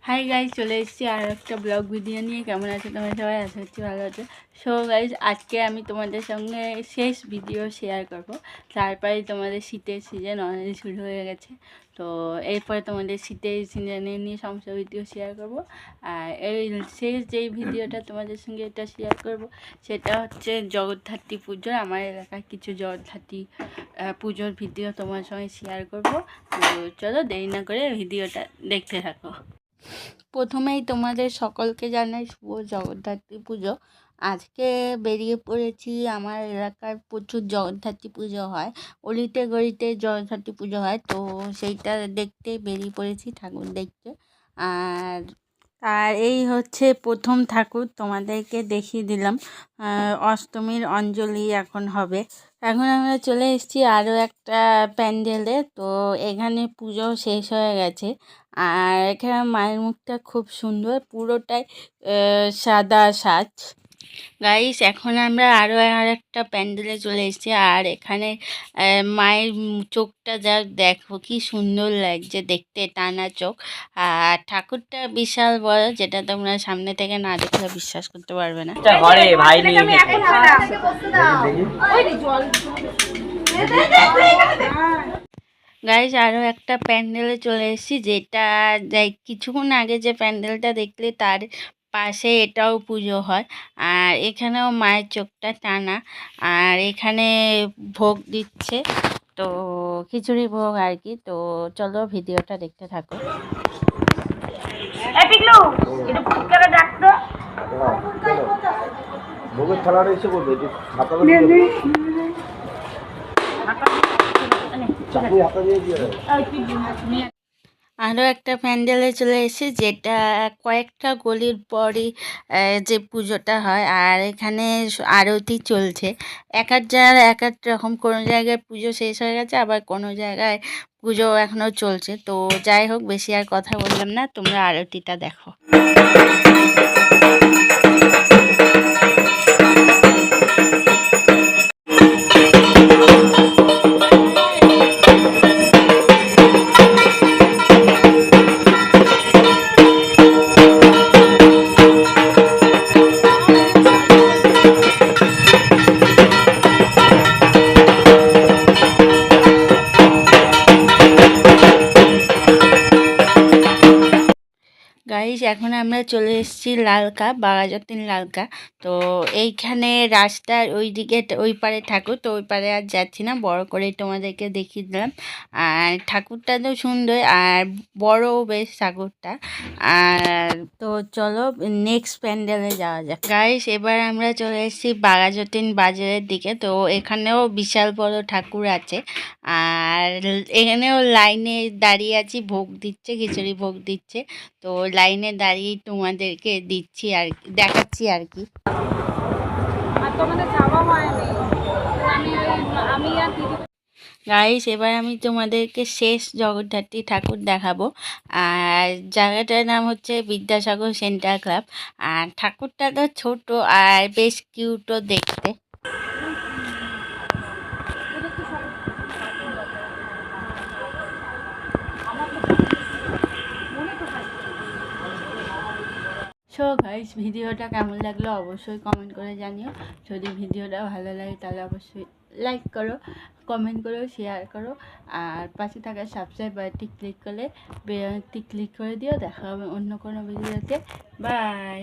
Hi guys, চলে এসেছি আর একটা ব্লগ ভিডিও নিয়ে। কেমন আছে তোমরা সবাই? আশা করছি ভালো আছে। সো গাইজ, আজকে আমি তোমাদের সঙ্গে শেষ ভিডিও শেয়ার করব। তারপরে তোমাদের শীতের সিজন অলরেডি শুরু হয়ে গেছে, তো এরপরে তোমাদের শীতের সিজনে নিয়ে সমস্ত ভিডিও শেয়ার করব। আর এই শেষ যেই ভিডিওটা তোমাদের সঙ্গে এটা শেয়ার করব সেটা হচ্ছে জগদ্ধাত্রী পুজোর। আমার এলাকার কিছু জগদ্ধাত্রী পুজোর ভিডিও তোমার সঙ্গে শেয়ার করব। তো চলো দেরি না করে ভিডিওটা দেখতে থাকো। প্রথমেই তোমাদের সকলকে জানাই শুভ জগদ্ধাত্রী পুজো। আজকে বেরিয়ে পড়েছি। আমার এলাকার প্রচুর জগদ্ধাত্রী পুজো হয়, অলিতে গলিতে জগদ্ধাত্রী পুজো হয়, তো সেইটা দেখতে বেরিয়ে পড়েছি, ঠাকুর দেখতে। আর আর এই হচ্ছে প্রথম ঠাকুর, তোমাদেরকে দেখিয়ে দিলাম। অষ্টমীর অঞ্জলি এখন হবে। এখন আমরা চলে এসেছি আরও একটা প্যান্ডেলে, তো এখানে পুজো শেষ হয়ে গেছে। আর এখানে মায়ের মুখটা খুব সুন্দর, পুরোটাই সাদা সাজ। গাইস, এখন আমরা আরও একটা প্যান্ডেলে চলে এসেছি। আর এখানে মায়ের চোখটা যা দেখো, কি সুন্দর লাগছে দেখতে, টানা চোখ। আর ঠাকুরটা বিশাল বড়, যেটা তোমরা সামনে থেকে না দেখলে বিশ্বাস করতে পারবে না। গাইস, আরও একটা প্যান্ডেলে চলে এসেছি, যেটা কিছুক্ষণ আগে যে প্যান্ডেলটা দেখলে তার পাশে এটাও পুজো হয়। আর এখানেও মায়ের চোখটা টানা। আর এখানে ভোগ দিচ্ছে, তো খিচুড়ি ভোগ আর কি। তো চলো ভিডিওটা দেখতে থাকো। ভোগের থালাটা এসে বলবে যে আরও একটা প্যান্ডেলে চলে এসেছি, যেটা কয়েকটা গলির পরই যে পুজোটা হয়। আর এখানে আরতি চলছে। এক এক জায়গায় এক এক রকম, কোনো জায়গায় পুজো শেষ হয়ে গেছে, আবার কোনো জায়গায় পুজো এখনও চলছে। তো যাই হোক, বেশি আর কথা বললাম না, তোমরা আরতিটা দেখো। গাইস, এখন আমরা চলে এসেছি লালকা, বাঘাযতীন লালকা। তো এইখানে রাস্তার ওই দিকে ওই পারে ঠাকুর, তো ওই পারে আর যাচ্ছি না, বড় করে তোমাদেরকে দেখিয়ে দিলাম। আর ঠাকুরটা তো সুন্দর আর বড় বেশ ঠাকুরটা। আর তো চলো নেক্সট প্যান্ডেলে যাওয়া যাক। গাইস, এবার আমরা চলে এসেছি বাঘাযতীন বাজারের দিকে। তো এখানেও বিশাল বড় ঠাকুর আছে। আর এখানেও লাইনে দাঁড়িয়ে আছি, ভোগ দিচ্ছে, খিচুড়ি ভোগ দিচ্ছে। তো লাইনে দাঁড়িয়ে তোমাদেরকে দিচ্ছি আর দেখাচ্ছি আর কি। গাইস, এবার আমি তোমাদেরকে শেষ জগদ্ধাত্রী ঠাকুর দেখাবো। আর জায়গাটার নাম হচ্ছে বিদ্যাসাগর সেন্টার ক্লাব। আর ঠাকুরটা তো ছোট আর বেশ কিউটও দেখতে। সো গাইস, ভিডিওটা কেমন লাগলো অবশ্যই কমেন্ট করে জানিও। যদি ভিডিওটা ভালো লাগে তাহলে অবশ্যই লাইক করো, কমেন্ট করো, শেয়ার করো। আর পাশে থাকা সাবস্ক্রাইব বাটনটি ক্লিক করে বেল আইকনটি ক্লিক করে দিও। দেখা হবে অন্য কোনো ভিডিওতে। বাই।